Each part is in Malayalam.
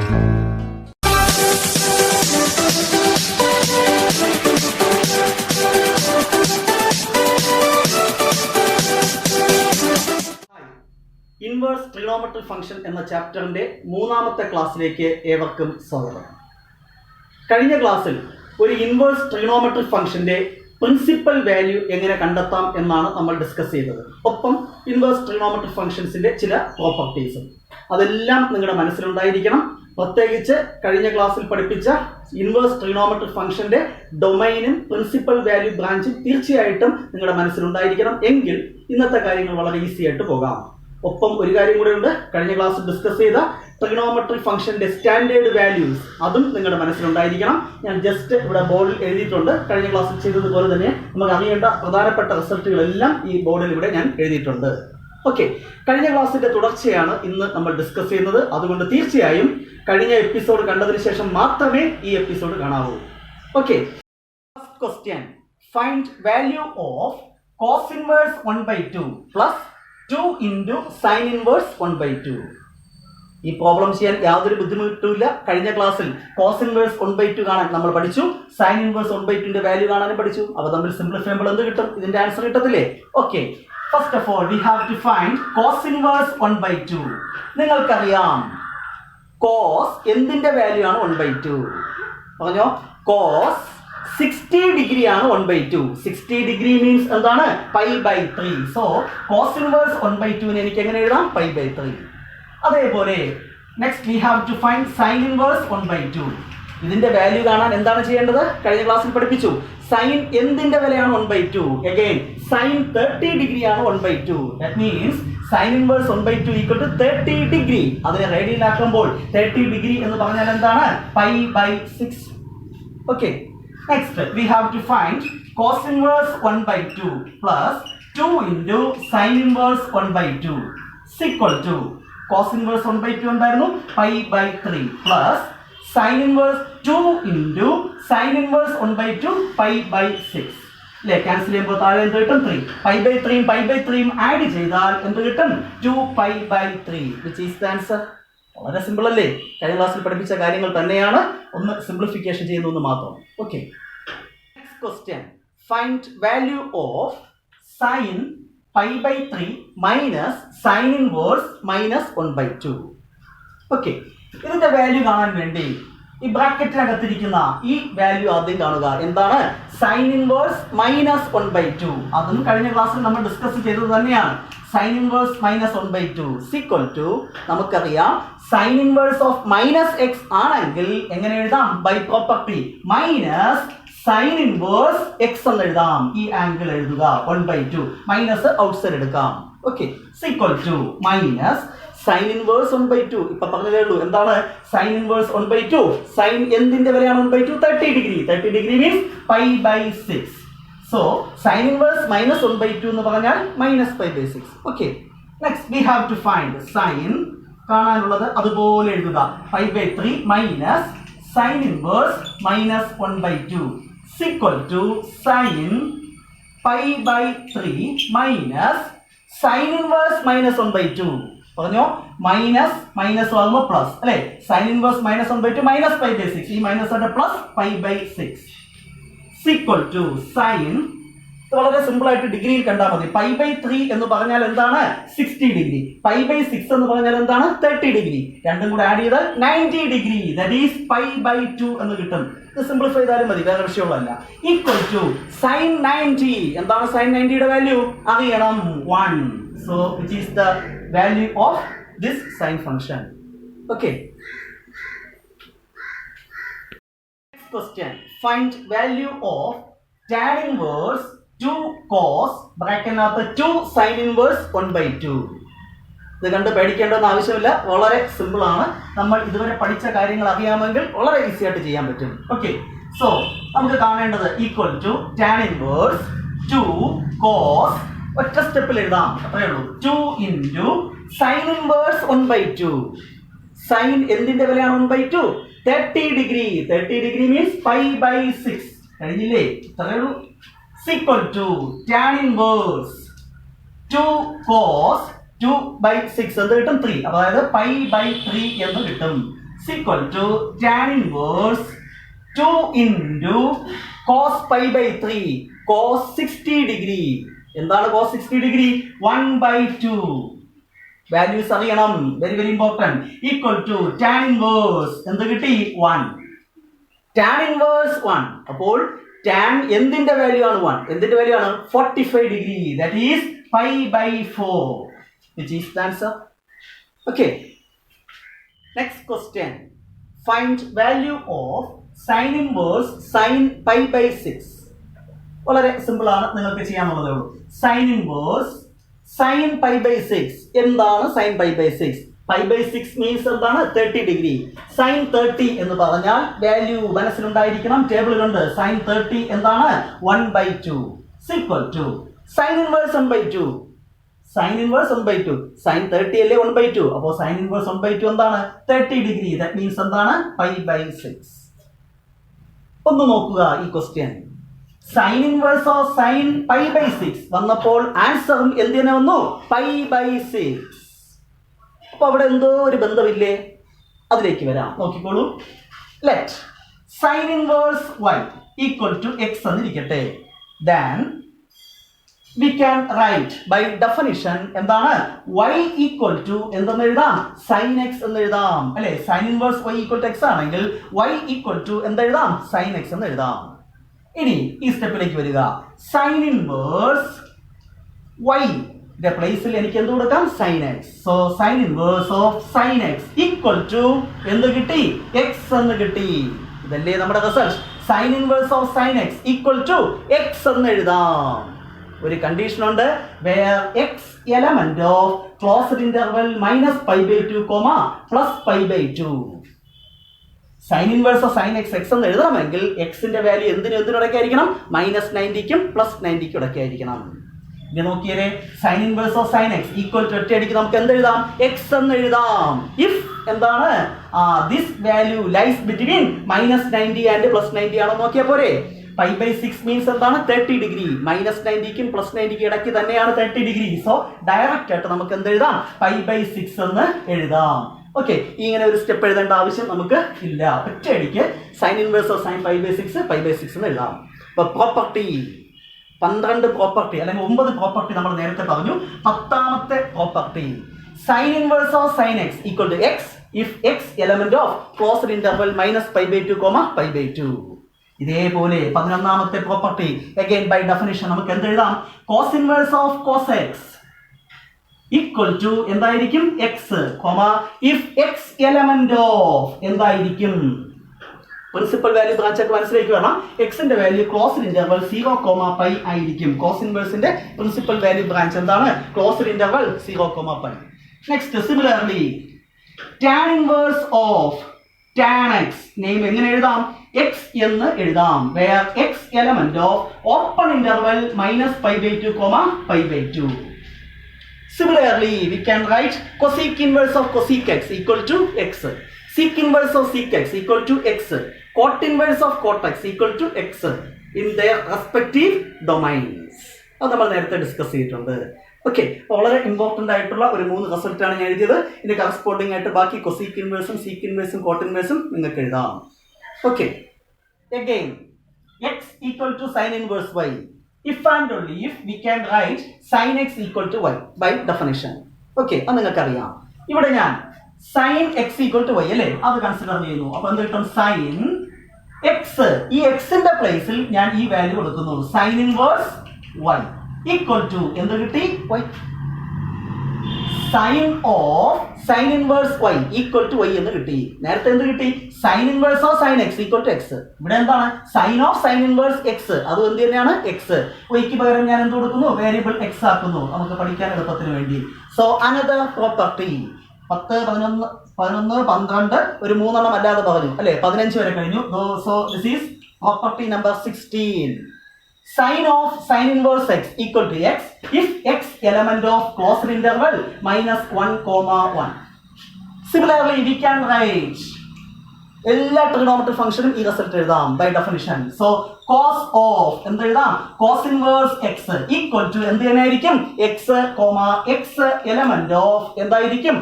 ഇൻവേഴ്സ് ട്രിഗണോമെട്രി ഫംഗ്ഷൻ എന്ന ചാപ്റ്ററിൻ്റെ മൂന്നാമത്തെ ക്ലാസ്സിലേക്ക് ഏവർക്കും സ്വാഗതം. കഴിഞ്ഞ ക്ലാസ്സിൽ ഒരു ഇൻവേഴ്സ് ട്രിഗണോമെട്രി ഫംഗ്ഷൻ്റെ പ്രിൻസിപ്പൽ വാല്യൂ എങ്ങനെ കണ്ടെത്താം എന്നാണ് നമ്മൾ ഡിസ്കസ് ചെയ്തത്. ഒപ്പം ഇൻവേഴ്സ് ട്രിഗണോമെട്രി ഫംഗ്ഷൻസിൻ്റെ ചില പ്രോപ്പർട്ടീസും അതെല്ലാം നിങ്ങളുടെ മനസ്സിലുണ്ടായിരിക്കണം. പ്രത്യേകിച്ച് കഴിഞ്ഞ ക്ലാസ്സിൽ പഠിപ്പിച്ച ഇൻവേഴ്സ് ട്രിഗണോമെട്രി ഫംഗ്ഷൻ്റെ ഡൊമൈനും പ്രിൻസിപ്പൽ വാല്യൂ ബ്രാഞ്ചും തീർച്ചയായിട്ടും നിങ്ങളുടെ മനസ്സിലുണ്ടായിരിക്കണം. എങ്കിൽ ഇന്നത്തെ കാര്യങ്ങൾ വളരെ ഈസി ആയിട്ട് പോകാം. ഒപ്പം ഒരു കാര്യം കൂടെ ഉണ്ട്, കഴിഞ്ഞ ക്ലാസ്സിൽ ഡിസ്കസ് ചെയ്ത ട്രിഗണോമെട്രി ഫംഗ്ഷന്റെ സ്റ്റാൻഡേർഡ് വാല്യൂസ് അതും നിങ്ങളുടെ മനസ്സിലുണ്ടായിരിക്കണം. ഞാൻ ജസ്റ്റ് ഇവിടെ ബോർഡിൽ എഴുതിയിട്ടുണ്ട്. കഴിഞ്ഞ ക്ലാസ്സിൽ ചെയ്തതുപോലെ തന്നെ നമുക്ക് അറിയേണ്ട പ്രധാനപ്പെട്ട റിസൾട്ടുകളെല്ലാം ഈ ബോർഡിൽ ഇവിടെ ഞാൻ എഴുതിയിട്ടുണ്ട്. ഓക്കെ, കഴിഞ്ഞ ക്ലാസ്സിന്റെ തുടർച്ചയാണ് ഇന്ന് നമ്മൾ ഡിസ്കസ് ചെയ്യുന്നത്. അതുകൊണ്ട് തീർച്ചയായും കഴിഞ്ഞ എപ്പിസോഡ് കണ്ടതിന് ശേഷം മാത്രമേ ഈ എപ്പിസോഡ് കാണാവൂ. Okay, first question, find value of cos inverse 1/2 plus 2 into sin inverse 1/2. ഈ പ്രോബ്ലം ചെയ്യാൻ യാതൊരു ബുദ്ധിമുട്ടുമില്ല. കഴിഞ്ഞ ക്ലാസ്സിൽ കോസ് ഇൻവേഴ്സ് 1/2 കാണാൻ നമ്മൾ പഠിച്ചു, സൈൻ ഇൻവേഴ്സ് 1/2ന്റെ വാല്യൂ കാണാനും പഠിച്ചു. അവ തമ്മിൽ സിംപ്ലിഫൈ ചെയ്യുമ്പോൾ എന്ത് കിട്ടും? ഇതിന്റെ ആൻസർ കിട്ടത്തില്ലേ? Okay, first of all we have to find cos inverse 1/2. നിങ്ങൾക്കറിയാം കോസ് എന്തിന്റെ വാല്യൂ ആണ് 1/2? പറഞ്ഞോ. കോസ് 60 ഡിഗ്രി ആണ് 1/2. 60 ഡിഗ്രി മീൻസ് എന്താണ്? π/3. സോ കോസ് ഇൻവേഴ്സ് 1/2 എനിക്ക് എങ്ങനെ എഴുതാം? π/3. അതേപോലെ next we have to find sine inverse 1/2. ഇതിന്റെ വാല്യൂ കാണാൻ എന്താണ് ചെയ്യേണ്ടത്? കഴിഞ്ഞ ക്ലാസ്സിൽ പഠിപ്പിച്ചു. സൈൻ എന്തിന്റെ വിലയാണ് 1/2? അഗൈൻ സൈൻ 30 ഡിഗ്രി ആണ് 1/2. That means sine inverse 1/2 equal to 30 degree. അതിനെ റേഡിയനിലാക്കുമ്പോൾ 30 ഡിഗ്രി എന്ന് പറഞ്ഞാൽ എന്താണ്? π/6. Okay, next we have to find cos inverse 1/2 plus 2 into sin inverse 1/2 is equal to cos inverse 1/2 എന്തായിരുന്നു? π/3 plus sin inverse 2 into sin inverse 1/2 π/6. അല്ലേ? ക്യാൻസൽ ചെയ്യുമ്പോൾ താഴെ എന്ത് കിട്ടും? 3. π/3 π/3 ആഡ് ചെയ്താൽ എന്ത് കിട്ടും? 2π/3 which is the answer. വളരെ സിമ്പിൾ അല്ലേ? കഴിഞ്ഞ ക്ലാസ്സിൽ പഠിപ്പിച്ച കാര്യങ്ങൾ തന്നെയാണ്, ഒന്ന് സിംപ്ലിഫിക്കേഷൻ ചെയ്യുന്നു മാത്രം. Okay, next question, find value of sine π/3 minus sine inverse -1/2. Okay, ഇതിന്റെ വാല്യൂ കാണാൻ വേണ്ടി ഈ ബ്രാക്കറ്റിനകത്തിരിക്കുന്ന ഈ വാല്യൂ ആദ്യം കാണുക. എന്താണ്? Sine inverse -1/2. അതും കഴിഞ്ഞ ക്ലാസ്സിൽ നമ്മൾ ഡിസ്കസ് ചെയ്തത് തന്നെയാണ്. സൈൻ ഇൻവേഴ്സ് -1/2 ഈക്വൽ ടു നമുക്കറിയാം സൈൻ ഇൻവേഴ്സ് ഓഫ് -x ആണെങ്കിൽ എങ്ങനെ എഴുതാം? By property minus sine inverse x എന്ന് എഴുതാം. ഈ ആംഗിൾ എഴുതുക 1/2, മൈനസ് ഔട്ട്സൈഡ് എടുക്കാം. Okay, equal to minus sine inverse 1/2. ഇപ്പൊ പറഞ്ഞതേ ഉള്ളൂ. എന്താണ് സൈൻ ഇൻവേഴ്സ് 1/2? സൈൻ എന്തിന്റെ വിലയാണ് 1/2? 30 degree. 30 degree means π/6. So sine inverse -1/2 എന്ന് പറഞ്ഞാൽ -π/6. Okay, next we have to find sine കാണാനുള്ളത് അതുപോലെ എഴുതുക. π/3 minus sine inverse -1/2 equal to sine π/3 minus sine inverse -1/2. പറഞ്ഞോ, മൈനസ് ആകുമ്പോൾ പ്ലസ് അല്ലെ? Sine inverse -1/2 minus π/6. ഈ മൈനസ് ആണ് പ്ലസ് π/6 ഈക്വൽ ടു സൈൻ. വളരെ സിമ്പിൾ ആയിട്ട് ഡിഗ്രിയിൽ കണ്ടാൽ മതി. π/3 എന്ന് പറഞ്ഞാൽ എന്താണ്? 60 ഡിഗ്രി. π/6 എന്ന് പറഞ്ഞാൽ എന്താണ്? 30 ഡിഗ്രി. രണ്ടും കൂടെ ആഡ് ചെയ്താൽ 90 ഡിഗ്രി. ദാറ്റ് ഈസ് π/2 എന്ന് കിട്ടും. ഇത് സിംപ്ലിഫൈ ചെയ്താലും മതി, വേറെ വിഷയമുള്ളതല്ല. Equal to sign 90. എന്താണ് സൈൻ 90യുടെ വാല്യൂ? അറിയണം, 1. So which is the value of this sine function. Okay, next question, find value of tan inverse 2 cos ബ്രാക്കറ്റിനകത്ത് 2 sin inverse 1/2. ഇത് കണ്ട് പേടിക്കേണ്ടെന്ന് ആവശ്യമില്ല, വളരെ സിമ്പിൾ ആണ്. നമ്മൾ ഇതുവരെ പഠിച്ച കാര്യങ്ങൾ അറിയാമെങ്കിൽ വളരെ ഈസി ആയിട്ട് ചെയ്യാൻ പറ്റും. ഓക്കെ, സോ നമുക്ക് കാണേണ്ടത് equal to tan inverse 2 cos, ഒറ്റ സ്റ്റെപ്പിൽ എഴുതാം, അത്രയേ ഉള്ളൂ. 2 into sin inverse 1/2. സൈൻ എന്തിന്റെ വിലയാണ് 1/2? 30 ഡിഗ്രി. 30 degree means π/6. കഴിഞ്ഞില്ലേ? ഇത്രയേ ഉള്ളൂ. Equal to tan inverse 2 cos 2/6 എന്ത് കിട്ടും? 3. അതായത് π/3 എന്ന് കിട്ടും. is equal to tan inverse 2 into cos pi by 3 cos 60 degree. എന്താണ് cos 60 degree? 1/2. വാല്യൂസ് അറിയണം, very very important. Equal to tan inverse എന്ത് കിട്ടി? 1. tan inverse 1. അപ്പോൾ tan എന്തിന്റെ വാല്യൂ ആണ്? 1. എന്തിന്റെ വാല്യൂ ആണ്? 45 degree. That is pi by 4. Which is the answer? Okay. Next question. Find value of sin inverse sin pi by 6. വളരെ സിമ്പിൾ ആണ്, നിങ്ങൾക്ക് ചെയ്യാനുള്ളതേ ഉള്ളൂ. sin inverse sin pi by 6. എന്താണ് sin pi by 6? pi by 6 means എന്താണ്? 30 degree. sin 30 എന്ന് പറഞ്ഞാൽ വാല്യൂ മനസ്സിലുണ്ടായിരിക്കണം, ടേബിളിലുണ്ട്. sin 30 എന്താണ്? 1/2 is equal to sin inverse 1/2. sin inverse 1/2. sin 30 അല്ലേ 1/2. അപ്പോൾ sin inverse 1/2 എന്താണ്? 30 degree. That means എന്താണ്? pi by 6. ഒന്ന് നോക്കുക ഈ question. sin inverse of sin pi by 6 വന്നപ്പോൾ ആൻസറും എന്തിനെ വന്നു? pi by 6. അപ്പൊ അവിടെ എന്തോ ഒരു ബന്ധമില്ലേ? അതിലേക്ക് വരാം, നോക്കിക്കോളൂ. Let sin inverse y equal to x എന്നിരിക്കട്ടെ. then we can write by definition എന്താണ്? y equal to എന്തെന്ന് എഴുതാം? sin x എന്ന് എഴുതാം അല്ലെ? sin inverse y equal to x ആണെങ്കിൽ y equal to എന്തെഴുതാം? sin x എന്ന് എഴുതാം. ഇനി ഈ സ്റ്റെപ്പിലേക്ക് വരിക. sin inverse y ന്റെ പ്ലേസിൽ എനിക്ക് എന്ത് കൊടുക്കാം? sin x. so sin inverse of sin x equal to എന്ത് കിട്ടി? x എന്ന് കിട്ടി. ഇതല്ലേ നമ്മുടെ result. sin inverse of sin x equal to x എന്ന് എഴുതാം. ഒരു കണ്ടീഷൻ ഉണ്ട്, where x element of closed interval minus pi by 2 plus pi by 2. sin inverse of sin x x എന്ന് എഴുതണമെങ്കിൽ x ന്റെ വാല്യൂ എന്തിനൊക്കെ -90ക്കും +90ക്കും ഇടയ്ക്ക് ആയിരിക്കണം. ഇനി നോക്കിയേ, sin inverse of sin x equal to ഒറ്റയടിക്ക് നമുക്ക് എന്ത് എഴുതാം? x എന്ന് എഴുതാം. if എന്താണ്? this value lies between -90 and +90 ആണോ നോക്കിയാൽ പോരെ. pi by 6 means എന്താണ്? 30 degree. -90ക്കും +90ക്കും ഇടയ്ക്ക് തന്നെയാണ് 30 degree. സോ ഡയറക്റ്റ് ആയിട്ട് നമുക്ക് എന്ത് എഴുതാം? pi by 6 എന്ന് എഴുതാം. ഓക്കെ, ഇങ്ങനെ ഒരു സ്റ്റെപ്പ് എഴുതേണ്ട ആവശ്യം നമുക്ക് ഇല്ല. ഒറ്റയടിക്ക് sin inverse of sin pi by 6 pi by 6 എന്ന് എഴുതാം. അപ്പൊ പ്രോപ്പർട്ടി 12 പ്രോപ്പർട്ടി അല്ലെങ്കിൽ 9 പ്രോപ്പർട്ടി നമ്മൾ നേരത്തെ പറഞ്ഞു. 10ാമത്തെ property sin inverse of sin x equal to x if x element of closed interval minus pi by 2 pi by 2. ഇതേപോലെ 11ാമത്തെ പ്രോപ്പർട്ടി again by definition നമുക്ക് എന്ത് എഴുതാം? cos inverse of cos x equal to എന്തായിരിക്കും? x, if x element of എന്തായിരിക്കും? പ്രിൻസിപ്പൽ വാല്യൂ ബ്രാഞ്ച് ആയിട്ട് മനസ്സിലേക്ക് വേണം. എക്സിന്റെ വാല്യൂ ക്ലോസ്ഡ് ഇന്റർവൽ 0, pi ആയിരിക്കും. കോസ് ഇൻവേഴ്സിന്റെ പ്രിൻസിപ്പൽ വാല്യൂ ബ്രാഞ്ച് എന്താണ്? Closed interval 0, pi. Next similarly tan inverse of tan x name എങ്ങനെ എഴുതാം? x എന്ന് എഴുതാം. where x element of open interval minus pi by 2, pi by 2. Similarly, we can write cosec inverse of cosec x equal to x. Sec inverse of sec x equal to x. Cot inverse of cot x equal to x in their respective domains. അത് നമ്മൾ നേരത്തെ ഡിസ്കസ് ചെയ്തിട്ടുണ്ട്. ഓക്കെ, വളരെ ഇമ്പോർട്ടൻ്റ് ആയിട്ടുള്ള ഒരു 3 റിസൾട്ടാണ് ഞാൻ എഴുതിയത്. ഇതിന് കറസ്പോണ്ടിങ് ആയിട്ട് ബാക്കി കൊസീക് ഇൻവേഴ്സും സീക് ഇൻവേഴ്സും കോട്ട് ഇൻവേഴ്സും നിങ്ങൾക്ക് എഴുതാം. Okay, again x equal to sin inverse y. if and only if we can write sin x equal to y by definition. Okay, അത് നിങ്ങൾക്ക് അറിയാം. ഇവിടെ ഞാൻ sin x equal to y അല്ലേ, അത് കൺസിഡർ ചെയ്യുന്നു. അപ്പൊ എന്ത് കിട്ടും? sin x, ഈ x ന്റെ പ്ലേസിൽ ഞാൻ ഈ വാല്യൂ കൊടുക്കുന്നു. sin inverse y equal to എന്ത് കിട്ടി? y. sin of sin inverse y equal to y എന്ന് കിട്ടി. നേരത്തെ എന്ത് കിട്ടി? sin inverse of sin x equal to x. ഇവിടെ എന്താണ്? sin of sin inverse x, അത് എന്ത് തന്നെയാണ്? x. y ക്ക് പകരം ഞാൻ എന്ത് കൊടുക്കുന്നു? വേരിയബിൾ x ആക്കുന്നു, നമുക്ക് പഠിക്കാൻ എളുപ്പത്തിന് വേണ്ടി. സോ അനദർ പ്രോപ്പർട്ടി 10, 11, 12 ഒരു 3 എണ്ണം അല്ലാതെ പറഞ്ഞു അല്ലെ, 15 വരെ കഴിഞ്ഞു. So this is property number 16. sin of sin inverse x equal to x if x element of closed interval minus 1, 1. Similarly, we can write എല്ലാ ട്രിഗണോമെട്രി ഫംഗ്ഷനും ഈ റിസൾട്ട് എഴുതാം by definition. So cos of എന്ത് എഴുതാം? Cos inverse x equal to എന്ത് തന്നെ ആയിരിക്കും? X comma x element of എന്തായിരിക്കും?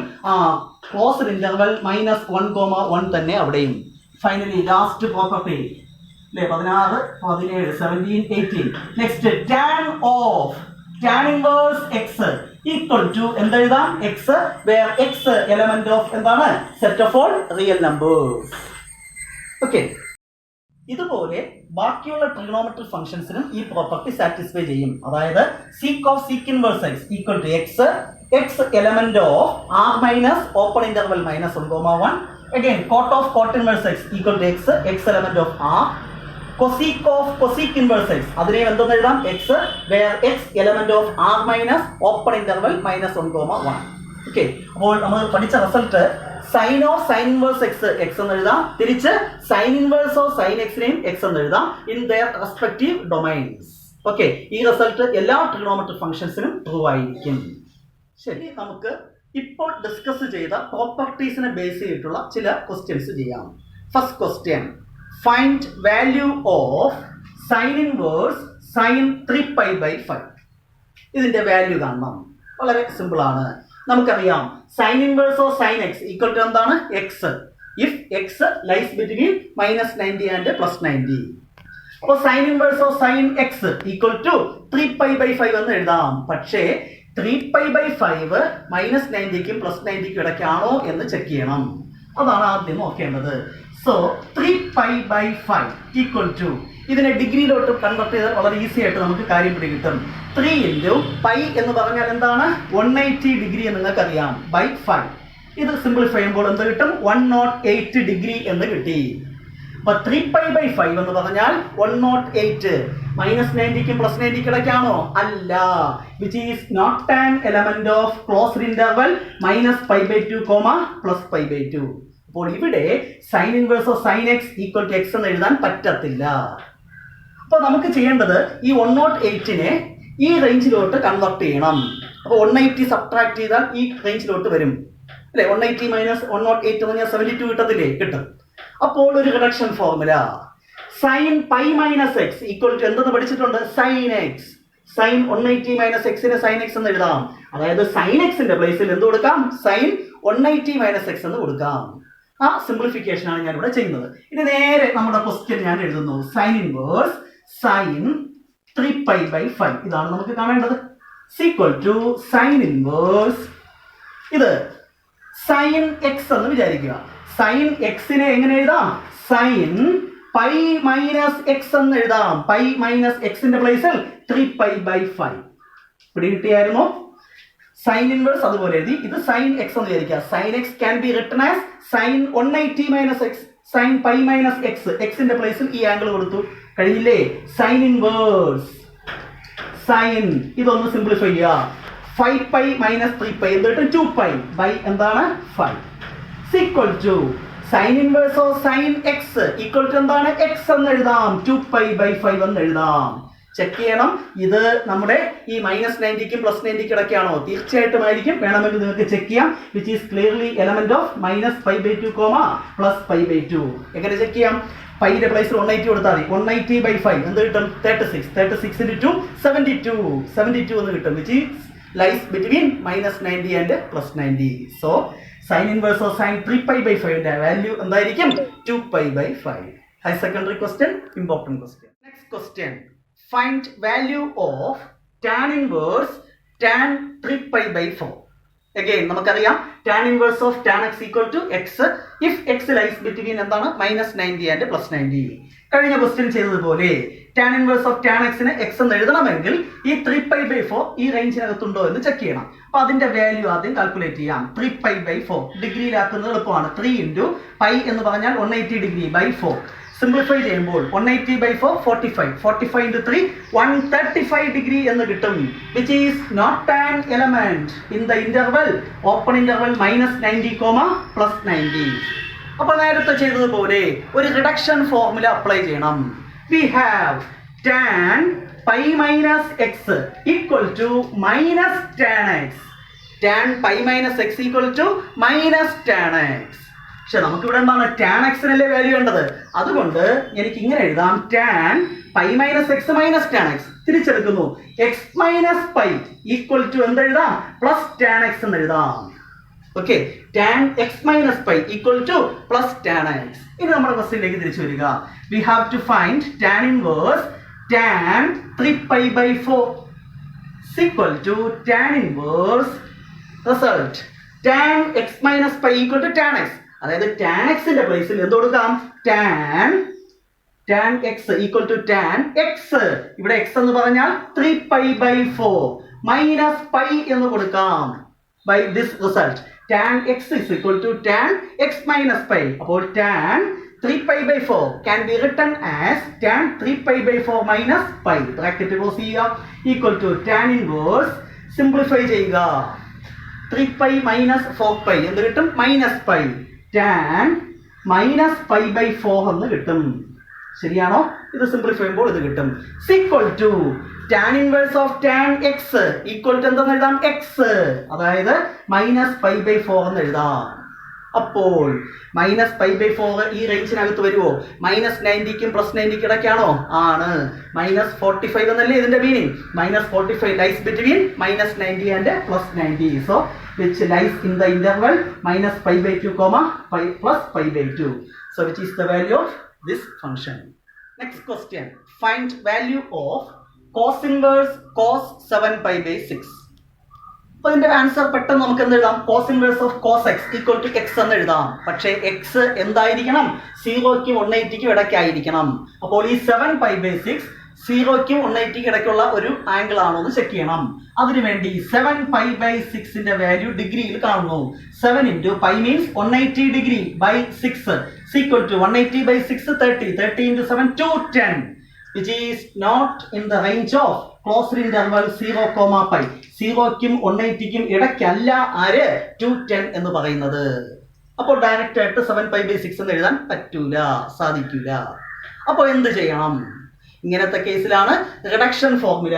ക്ലോസ്ഡ് ഇന്റർവൽ -1,1 തന്നെ അവിടെയും. ഫൈനലി ലാസ്റ്റ് പ്രോപ്പർട്ടി അല്ലേ? 16, 17, 17, 18. Next tan of tan inverse x equal to എന്തെഴുതാം? X where x element of എന്താണ്? Set of all real numbers. Okay, ഇതുപോലെ ബാക്കിയുള്ള ട്രിഗണോമെട്രി ഫംഗ്ഷൻസിനും ഈ പ്രോപ്പർട്ടി സാറ്റിസ്ഫൈ ചെയ്യും. അതായത് sec of sec inverse x equal to x x element of R minus open interval -1,1. Again cot of cot inverse x equal to x x element of R. Cosec of cosec inverse x അതിനെ എന്തെന്ന് എഴുതാം? X where x element of R minus open interval -1,1. Okay, അപ്പോൾ നമ്മൾ പഠിച്ച result sine of sine inverse x x എന്ന് എഴുതാം. തിരിച്ച് സൈൻ ഇൻവേഴ്സ് ഓഫ് സൈൻ എക്സിനെയും എക്സ് എന്ന് എഴുതാം in their respective domains. Okay, ഈ റിസൾട്ട് എല്ലാ ട്രിഗണോമെട്രി ഫംഗ്ഷൻസിനും ട്രൂ ആയിരിക്കും. ശരി, നമുക്ക് ഇപ്പോൾ ഡിസ്കസ് ചെയ്ത പ്രോപ്പർട്ടീസിനെ ബേസ് ചെയ്തിട്ടുള്ള ചില ക്വസ്റ്റ്യൻസ് ചെയ്യാം. First question, find value of sine inverse sine 3π/5. ഇതിന്റെ വാല്യൂ കാണണം. വളരെ സിമ്പിൾ ആണ്. നമുക്കറിയാം sine inverse of sine x equal to എന്താണ്? X if x lies between -90 and +90. അപ്പോൾ sine inverse of sine x equal to 3π/5 എന്ന് എഴുതാം. പക്ഷേ 3π/5 -90ക്കും +90ക്കും ഇടയ്ക്കാണോ എന്ന് ചെക്ക് ചെയ്യണം. അതാണ് ആദ്യം നോക്കേണ്ടത്. സോ 3π/5 ഈക്വൽ ടു ഇതിനെ ഡിഗ്രിയിലോട്ട് കൺവെർട്ട് ചെയ്താൽ വളരെ ഈസി ആയിട്ട് നമുക്ക് കാര്യം പിടികിട്ടും. 3 × π എന്ന് പറഞ്ഞാൽ എന്താണ്? 180 ഡിഗ്രി എന്ന് നിങ്ങൾക്കറിയാം ബൈ 5. ഇത് സിംപ്ലിഫൈ ചെയ്യുമ്പോൾ എന്ത് കിട്ടും? 108 ഡിഗ്രി എന്ന് കിട്ടി. അപ്പൊ 3π/5 എന്ന് പറഞ്ഞാൽ 108 -90ക്കും +90ക്കും ഇടയ്ക്കാണോ? അല്ല, which is not an element of closed interval -π/2, +π/2. അപ്പോൾ ഇവിടെ sine inverse of sine x equal to x എന്ന് എഴുതാൻ പറ്റത്തില്ല. അപ്പോൾ നമുക്ക് ചെയ്യേണ്ടത് ഈ 108നെ ഈ റേഞ്ചിലോട്ട് കൺവെർട്ട് ചെയ്യണം. അപ്പോൾ 180 സബ്ട്രാക്ട് ചെയ്താൽ ഈ റേഞ്ചിലോട്ട് വരും അല്ലെ? 180 - 108 എന്ന് പറഞ്ഞാൽ 72 കിട്ടത്തില്ലേ? കിട്ടും. അപ്പോൾ ഒരു reduction formula sine π - x equal to എന്തെന്ന് പഠിച്ചിട്ടുണ്ട്? Sign X. സൈൻ 180 - എക്സിന് സൈൻ എക്സ് എന്ന് എഴുതാം. അതായത് സൈൻ എക്സിന്റെ പ്ലേസിൽ എന്ത് കൊടുക്കാം? സൈൻ 180 - എക്സ് എന്ന് കൊടുക്കാം. ആ സിംപ്ലിഫിക്കേഷൻ ആണ് ഞാൻ ഇവിടെ ചെയ്യുന്നത്. ഇനി നേരെ നമ്മുടെ ക്വസ്റ്റ്യൻ ഞാൻ എഴുതുന്നു. സൈൻ ഇൻവേഴ്സ് സൈൻ 3π/5 ഇതാണ് നമുക്ക് കാണേണ്ടത്. ഈക്വൽ ടു സൈൻ ഇൻവേഴ്സ് ഇത് സൈൻ എക്സ് എന്ന് വിചാരിക്കുക. സൈൻ എക്സിനെ എങ്ങനെ എഴുതാം? സൈൻ π - x എന്ന് എഴുതാം. π - xന്റെ പ്ലേസിൽ 3π/5 പിടികിട്ടിയായിരുന്നോ? സൈൻ ഇൻവേഴ്സ് അതുപോലെ എഴുതി. ഇത് സൈൻ എക്സ് എന്ന് വിചാരിക്കുക. Sine x can be written as sine 180 - x sine π - x. എക്സിന്റെ പ്ലേസിൽ ഈ ആംഗിൾ കൊടുത്തു. കഴിയില്ലേ? സൈൻ ഇൻവേഴ്സ് സൈൻ ഇതൊന്ന് സിംപ്ലിഫൈ ചെയ്യുക. 5π - 3π എന്നിട്ട് 2π ബൈ എന്താണ്? 5 equal to sine inverse of sine x equal to എന്താണ്? എക്സ് എന്ന് എഴുതാം. 2π/5 എന്ന് എഴുതാം. ചെക്ക് ചെയ്യണം ഇത് നമ്മുടെ ഈ -90ക്കും +90ക്കും ഇടയ്ക്കാണോ? തീർച്ചയായിട്ടും ആയിരിക്കും. വേണമെങ്കിൽ നിങ്ങൾക്ക് ചെക്ക് ചെയ്യാം. Which is clearly element of -π/2, +π/2. എങ്ങനെ ചെക്ക് ചെയ്യാം? പൈയുടെ പ്ലേസിൽ 180 കൊടുത്താൽ മതി. 180/5 എന്ത് കിട്ടും? 36. 36 × 2 72. 72 എന്ന് കിട്ടും. Which is lies between -90 and +90. So sine inverse of sine 3π/5ന്റെ വാല്യൂ എന്തായിരിക്കും? 2π/5. High secondary question, important question. Next question, find value of tan inverse tan 3π/4. Again നമുക്കറിയാം tan inverse of tan x equal to x if x lies between എന്താണ്? -90 ആൻഡ് +90. കഴിഞ്ഞ ക്വസ്റ്റ്യൻ ചെയ്തതുപോലെ ടാൻ ഇൻവേഴ്സ് ഓഫ് ടാൻ എക്സിന് എക്സ് എന്ന് എഴുതണമെങ്കിൽ ഈ 3π/4 ഈ റേഞ്ചിനകത്തുണ്ടോ എന്ന് ചെക്ക് ചെയ്യണം. അപ്പൊ അതിന്റെ വാല്യൂ ആദ്യം കാൽക്കുലേറ്റ് ചെയ്യാം. 3π/4 ഡിഗ്രിയിലാക്കുന്നത് എളുപ്പമാണ്. 3 × π എന്ന് പറഞ്ഞാൽ 180 ഡിഗ്രി ബൈ 4. സിംപ്ലിഫൈ ചെയ്യുമ്പോൾ 180/4 45. 45 × 3 135 ഡിഗ്രി എന്ന് കിട്ടും. Which is not an element in the interval open interval -90, +90. അപ്പോൾ നേരത്തെ ചെയ്തതുപോലെ ഒരു റിഡക്ഷൻ ഫോർമുല അപ്ലൈ ചെയ്യണം. We have tan π - x equal to -tan x. tan π - x equal to -tan x. പക്ഷെ നമുക്കിവിടെ എന്താണ് ടാൻ എക്സിനല്ലേ വാല്യൂ വേണ്ടത്. അതുകൊണ്ട് എനിക്ക് ഇങ്ങനെ എഴുതാം, tan pi minus x minus tan x. തിരിച്ചെടുക്കുന്നു, x minus pi equal to എന്തെഴുതാം, പ്ലസ് ടാൻ എക്സ് എന്ന് എഴുതാം. Okay, tan x minus pi equal to plus tan x. ഇനി നമ്മുടെ ക്വസ്റ്റ്യനിലേക്ക് തിരിച്ചു വരിക. We have to find tan inverse tan 3π/4 equal to tan inverse result tan x minus pi equal to tan x. അതായത് tan x ന്റെ പ്ലേസിൽ എന്ത് കൊടുക്കാം, tan x equal to tan x. ഇവിടെ x എന്ന് പറഞ്ഞാൽ 3π/4 മൈനസ് പൈ എന്ന് കൊടുക്കാം. By this result tan x is equal to tan x minus pi. അപ്പോൾ tan 3π/4 can be written as tan 3π/4 minus pi. Bracket close ചെയ്യുക, equal to tan inverse simplify ചെയ്യുക. 3π മൈനസ് 4π എന്ത് കിട്ടും, മൈനസ് പൈ. tan മൈനസ് π/4 എന്ന് കിട്ടും. ശരിയാണോ? ഇത് സിംപ്ലിഫൈ ചെയ്യുമ്പോൾ ഇത് കിട്ടും. Equal to tan inverse of tan x equal to എന്തെന്ന് എഴുതാം, x. അതായത് മൈനസ് π/4 എന്ന് എഴുതാം. അപ്പോൾ മൈനസ് π/4 ഈ റേഞ്ചിനകത്ത് വരുമോ? -90ക്കും +90ക്കും ഇടയ്ക്കാണോ? ആണ്. -45 എന്നല്ലേ ഇതിന്റെ meaning. -45 lies between -90 and +90. So which lies in the interval -π/2, +π/2. So which is the value of this function. Next question. Find value of cos inverse cos 7π/6. അപ്പോൾ ഇതിന്റെ ആൻസർ പെട്ടെന്ന് നമുക്ക് എന്ത് എഴുതാം, cos inverse of cos x equal to x എന്ന് എഴുതാം. പക്ഷേ x എന്തായിരിക്കണം, 0ക്കും 180ക്കും ഇടയ്ക്കായിരിക്കണം. അപ്പോൾ ഈ 7π/6 0ക്കും 180ക്കും ഇടയ്ക്കുള്ള ഒരു ആംഗിൾ ആണോ എന്ന് ചെക്ക് ചെയ്യണം. അതിനുവേണ്ടി 7π/6ന്റെ വാല്യൂ ഡിഗ്രിയിൽ കാണുന്നു. 7 into π means 180 degree by 6 is equal to 180/6 30. 30 into 7 210, which is not in the range of closed interval 0, π. 0ക്കും 180ക്കും ഇടയ്ക്കല്ല ആര് 210 എന്ന് പറയുന്നത്. അപ്പോൾ ഡയറക്റ്റ് ആയിട്ട് 7π/6 എന്ന് എഴുതാൻ പറ്റൂല, സാധിക്കില്ല. അപ്പോൾ എന്ത് ചെയ്യണം? ഇങ്ങനത്തെ കേസിലാണ് റിഡക്ഷൻ ഫോർമുല.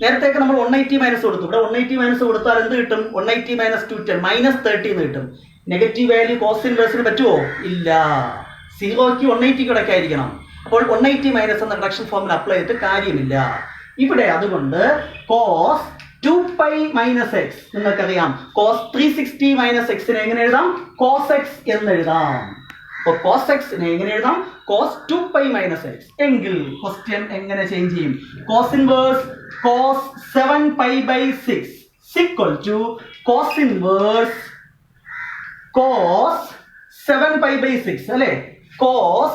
നേരത്തേക്ക് നമ്മൾ 180 മൈനസ് കൊടുത്തു. ഇവിടെ 180 മൈനസ് കൊടുത്താൽ എന്ത് കിട്ടും, 180 മൈനസ് 210 -30 എന്ന് കിട്ടും. നെഗറ്റീവ് വാല്യൂ കോസ് ഇൻവേഴ്സിന് പറ്റുമോ? ഇല്ല. 0ക്ക് 180ക്ക് ഇടയ്ക്കായിരിക്കണം. അപ്പോൾ 180 മൈനസ് എന്ന റിഡക്ഷൻ ഫോർമുല അപ്ലൈ ചെയ്തിട്ട് കാര്യമില്ല ഇവിടെ. അതുകൊണ്ട് cos 2π മൈനസ് എക്സ് നിങ്ങൾക്കറിയാം. cos 360 മൈനസ് എക്സിനെ എങ്ങനെ എഴുതാം, cos x എന്ന് എഴുതാം. അപ്പോൾ cos x നെ എങ്ങനെ എഴുതാം, cos 2π മൈനസ് എക്സ്. എങ്കിൽ ക്വസ്റ്റ്യൻ എങ്ങനെ ചേഞ്ച് ചെയ്യും? cos inverse cos 7π/6 equal to cos inverse cos 7π/6 അല്ലേ. cos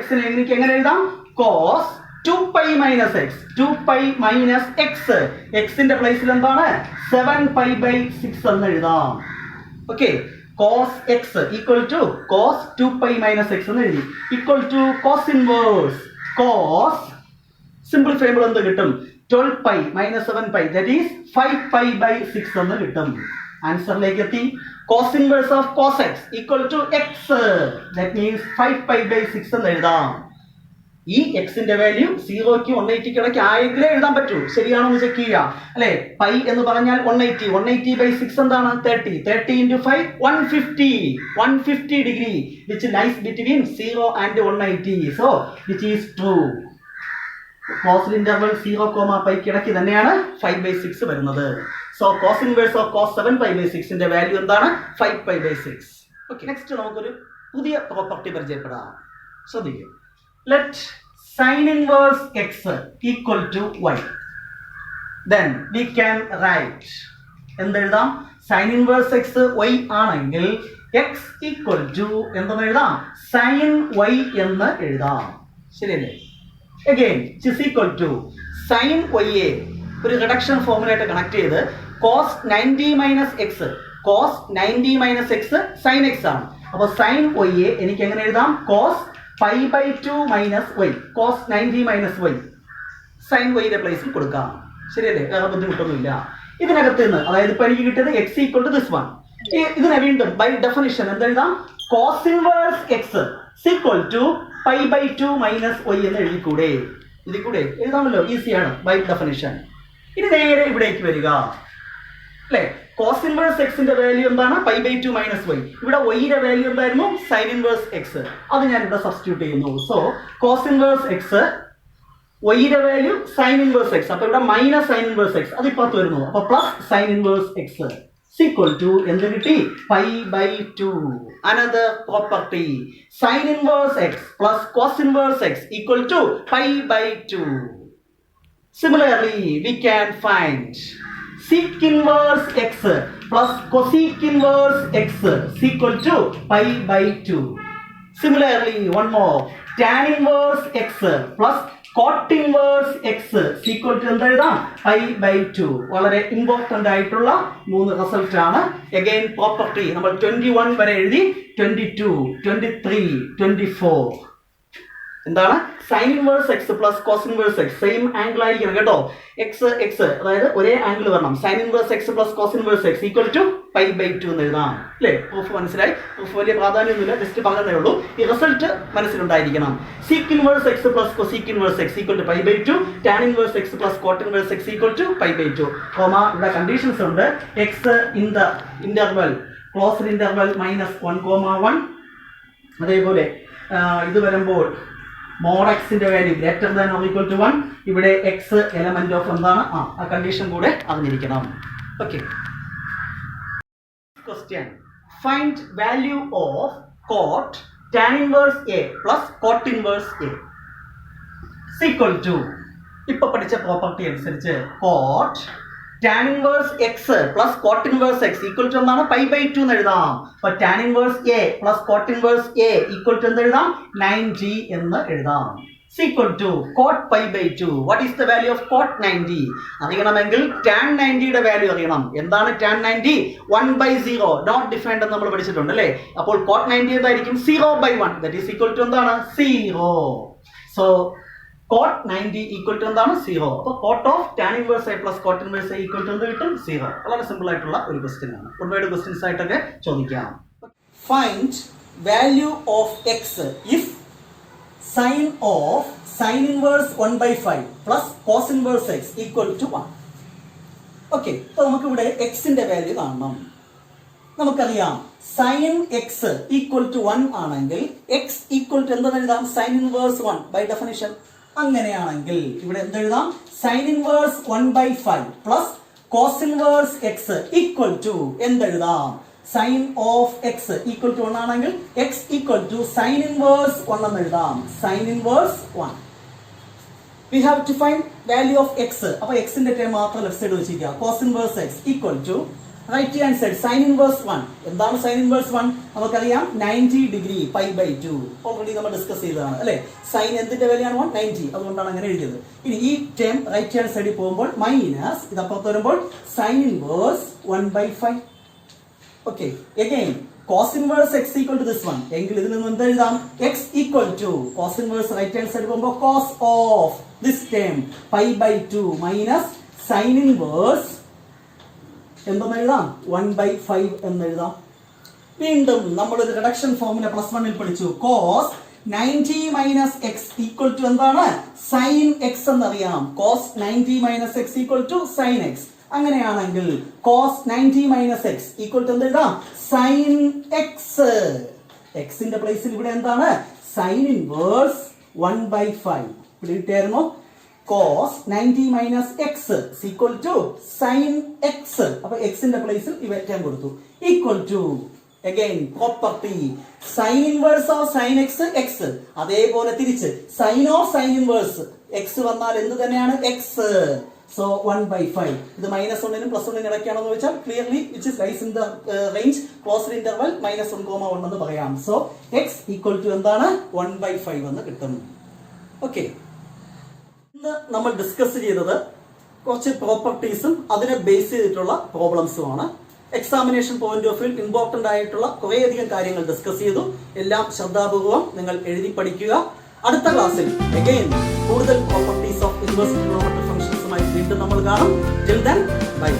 x നെ എനിക്ക് എങ്ങനെ എഴുതാം, cos 2π minus x. 2π minus x, എക്സിന്റെ പ്ലേസിൽ എന്താണ് 7π/6 എന്ന് എഴുതാം. ഓക്കെ, cos x equal to cos 2π minus x എന്ന് എഴുതി. Equal to cos inverse cos simplify ചെയ്യുമ്പോൾ എന്ത് കിട്ടും, 12π മൈനസ് 7π that is 5π/6 എന്ന് കിട്ടും. ആൻസറിലേക്ക് എത്തി. cos inverse of cos x equal to x that means 5π/6 എന്ന് എഴുതാം. ഈ എക്സിന്റെ വാല്യൂ 0ക്ക് 180ക്ക് ഇടയ്ക്ക് ആയെങ്കിലേ എഴുതാൻ പറ്റൂ. ശരിയാണോ എന്ന് ചെക്ക് ചെയ്യുക അല്ലെ. പൈ എന്ന് പറഞ്ഞാൽ 180, 180/6 എന്താണ് 30. 30 into 5 150 degree which lies between 0 and 180. so which is true. Closed interval 0, π ഇടയ്ക്ക് തന്നെയാണ് 5/6 വരുന്നത്. So cos inverse of cos 7π/6 ന്റെ വാല്യൂ എന്താണ്, 5π/6. ഓക്കെ, നെക്സ്റ്റ് നമുക്കൊരു പുതിയ പ്രോപ്പർട്ടി പരിചയപ്പെടാം. ശ്രദ്ധിക്കുക. Let sin inverse x equal to y. Then we can write എന്തെഴുതാം, sin inverse x y ആണെങ്കിൽ x equal to എന്തെന്ന് എഴുതാം, sin y എന്ന് എഴുതാം. ശരിയല്ലേ? Again which is equal to sin y യെ ഒരു റിഡക്ഷൻ ഫോർമുലയായിട്ട് കണക്ട് ചെയ്ത് cos 90 minus X, cos 90 minus X sin x ആണ്. അപ്പോൾ sin y യെ എനിക്ക് എങ്ങനെ എഴുതാം, cos π/2 minus y, cos 90 minus y sin y യുടെ പ്ലേസിൽ കൊടുക്കാം. ശരിയല്ലേ? വേറെ ബുദ്ധിമുട്ടൊന്നുമില്ല. ഇതിനകത്ത് നിന്ന് അതായത് ഇപ്പൊ എനിക്ക് കിട്ടിയത് x equal to this one. ഇതിനെ വീണ്ടും ബൈ ഡെഫിനിഷൻ എന്തെഴുതാം, cos inverse x equal to π/2 minus y എന്ന് എഴുതിക്കൂടെ? എഴുതാമല്ലോ, ഈസിയാണ് ബൈ ഡെഫിനിഷൻ. ഇനി നേരെ ഇവിടേക്ക് വരിക അല്ലേ. കോസ് ഇൻവേഴ്സ് എക്സിന്റെ വാല്യൂ എന്താണ്? π/2 - y. ഇവിടെ y-യുടെ വാല്യൂ എന്തായിരുന്നു? Sine inverse x. അത് ഞാൻ ഇവിടെ സബ്സ്റ്റിറ്റ്യൂട്ട് ചെയ്യുന്നു. സോ കോസ് ഇൻവേഴ്സ് എക്സ്, y-യുടെ വാല്യൂ സൈൻ ഇൻവേഴ്സ് എക്സ്. അപ്പൊ ഇവിടെ മൈനസ് സൈൻ ഇൻവേഴ്സ് എക്സ്, അത് ഇപ്പുറത്ത് വരുന്നു. അപ്പൊ plus sine inverse x equal to എന്ത് കിട്ടി? π/2. Another property, sine inverse x plus cos inverse x equal to π/2. Similarly, we can find sec inverse x plus cosec inverse x is equal to π/2. Similarly, one more, tan inverse x plus cot inverse x is equal to എന്ത് എഴുതാം? π/2. വളരെ ഇമ്പോർട്ടന്റ് ആയിട്ടുള്ള 3 റിസൾട്ട് ആണ്. അഗൈൻ പ്രോപ്പർട്ടി നമ്മൾ 21 വരെ എഴുതി, 22, 23, 24. എന്താണ്? Sine inverse x plus cos inverse x same angle ആയിരിക്കണം കേട്ടോ. എക്സ് എക്സ് അതായത് ഒരേ ആംഗിൾ വരണം. Sine inverse x plus cos inverse x equal to π/2 എന്ന് എഴുതാം. അല്ലേ? പ്രൂഫ് മനസ്സിലായി? പ്രൂഫ് വലിയ പ്രാധാന്യമൊന്നുമില്ല, ജസ്റ്റ് പറഞ്ഞതേ ഉള്ളൂ. ഈ റിസൾട്ട് മനസ്സിലുണ്ടായിരിക്കണം. Sec inverse x plus cosec inverse x equal to π/2. Tan inverse x plus cot inverse x equal to π/2. ഇവിടെ കണ്ടീഷൻസ് ഉണ്ട്. X in the interval closed interval -1, 1. അതേപോലെ ഇത് വരുമ്പോൾ mod എക്സിന്റെ value greater than or equal to 1. ഇവിടെ എക്സ് എലമെന്റ് ഓഫ് എന്താണ്? ആ കണ്ടീഷൻ കൂടെ അറിഞ്ഞിരിക്കണം. Okay. Question, find value of cot tan inverse a plus cot inverse a equal to, ഇപ്പൊ പഠിച്ച പ്രോപ്പർട്ടി അനുസരിച്ച് cot tan inverse x plus cot inverse x equal to എന്താണ്? π/2 എന്ന് എഴുതാം. അപ്പൊ tan inverse a plus cot inverse a equal to എന്ത് എഴുതാം? 90 എന്ന് എഴുതാം. Equal to cot π/2. What is the value of cot 90? അറിയണമെങ്കിൽ ടാൻ 90യുടെ വാല്യൂ അറിയണം. എന്താണ് ടാൻ 90? 1/0 നോട്ട് ഡിഫൈൻഡ് എന്ന് നമ്മൾ പഠിച്ചിട്ടുണ്ട് അല്ലേ? അപ്പോൾ കോട്ട് 90 എന്തായിരിക്കും? 0/1, ദാറ്റ് ഈസ് ഈക്വൽ ടു എന്താണ്? 0. സോ cot 90 ഈക്വൽ ടു എന്താണ്? 0. അപ്പോൾ cot of tan inverse a plus cot inverse a equal to എന്ത് കിട്ടും? 0. വളരെ സിമ്പിൾ ആയിട്ടുള്ള ഒരു ക്വസ്റ്റ്യൻ ആണ്. ഒരുപാട് ക്വസ്റ്റ്യൻസ് ആയിട്ടൊക്കെ ചോദിക്കാം. Find value of x if sine of sine inverse 1/5 plus cos inverse x equal to 1. Okay. അപ്പോൾ നമുക്ക് ഇവിടെ എക്സിന്റെ വാല്യൂ കാണണം. നമുക്കറിയാം സൈൻ എക്സ് ഈക്വൽ ടു 1 ആണെങ്കിൽ എക്സ് ഈക്വൽ ടു എന്തെന്ന് എഴുതാം? Sine inverse 1 by definition. അങ്ങനെയാണെങ്കിൽ ഇവിടെ എന്തെഴുതാം? Sine inverse 1/5 plus cos inverse x equal to എന്തെഴുതാം? Sine of x equal to 1 ആണെങ്കിൽ x equal to sine inverse 1 എന്ന് എഴുതാം. Sine inverse 1. We have to find value of x. അപ്പൊ എക്സിന്റെ ടേം മാത്രം ലെഫ്റ്റ് സൈഡ് വെച്ചിരിക്കുക. Cos inverse x equal to right hand side sine inverse 1. എന്താണ് സൈൻ ഇൻവേഴ്സ് 1? നമുക്കറിയാം 90 ഡിഗ്രി π/2. ഓൾറെഡി നമ്മൾ ഡിസ്കസ് ചെയ്തതാണ് അല്ലേ? സൈൻ എന്തിന്റെ വാല്യൂ ആണ്? 90. അതുകൊണ്ടാണ് അങ്ങനെ എഴുതിയത്. ഇനി ഈ ടേം റൈറ്റ് ഹാൻഡ് സൈഡിൽ പോകുമ്പോൾ മൈനസ് ഇത് അപ്പുറത്ത് വരുമ്പോൾ sign inverse 1/5. Okay. Again cos inverse x equal to this one. എങ്കിൽ ഇതിൽ നിന്ന് എന്ത് എഴുതാം? x equal to cos inverse right hand side പോകുമ്പോൾ cos of this term π/2 minus sin inverse എന്തെന്ന് എഴുതാം? 1/5 എന്ന് എഴുതാം. വീണ്ടും നമ്മൾ ഒരു റിഡക്ഷൻ ഫോർമുല +1 ൽ പഠിച്ചു. cos 90 minus x equal to എന്താണ്? sin x എന്നറിയാം. cos 90 minus x equal to sin x. അങ്ങനെയാണെങ്കിൽ cos 90 minus x equal to എന്ത് എഴുതാം? sin x. എക്സിന്റെ പ്ലേസിൽ ഇവിടെ എന്താണ്? sin inverse 1/5. ഇവിടെ കിട്ടിയായിരുന്നോ? cos 90 minus x is equal to sin x. അപ്പോൾ എക്സിന്റെ പ്ലേസിൽ ഇവറ്റം കൊടുത്തു. equal to again property sin inverse of sin x x. അതേപോലെ തിരിച്ച് sin of sin inverse x വന്നാൽ എന്ത് തന്നെയാണ്? x. So 1/5. ഇത് -1 നും +1 നും ഇടയ്ക്കാണെന്ന് വെച്ചാൽ clearly which is lies in the range closed interval -1, 1 എന്ന് പറയാം. So x equal to എന്താണ്? 1/5 എന്ന് കിട്ടും. ഓക്കെ. ഇന്ന് നമ്മൾ ഡിസ്കസ് ചെയ്തത് കുറച്ച് പ്രോപ്പർട്ടീസും അതിനെ ബേസ് ചെയ്തിട്ടുള്ള പ്രോബ്ലംസുമാണ്. Examination point of view important ആയിട്ടുള്ള കുറേയധികം കാര്യങ്ങൾ ഡിസ്കസ് ചെയ്തു. എല്ലാം ശ്രദ്ധാപൂർവം നിങ്ങൾ എഴുതി പഠിക്കുക. അടുത്ത ക്ലാസ്സിൽ അഗൈൻ കൂടുതൽ പ്രോപ്പർട്ടീസ് ഓഫ് ഇൻവേഴ്സ് ട്രിഗണോമെട്രിക് ഫംഗ്ഷൻസുമായി വീണ്ടും നമ്മൾ കാണും. Till then bye.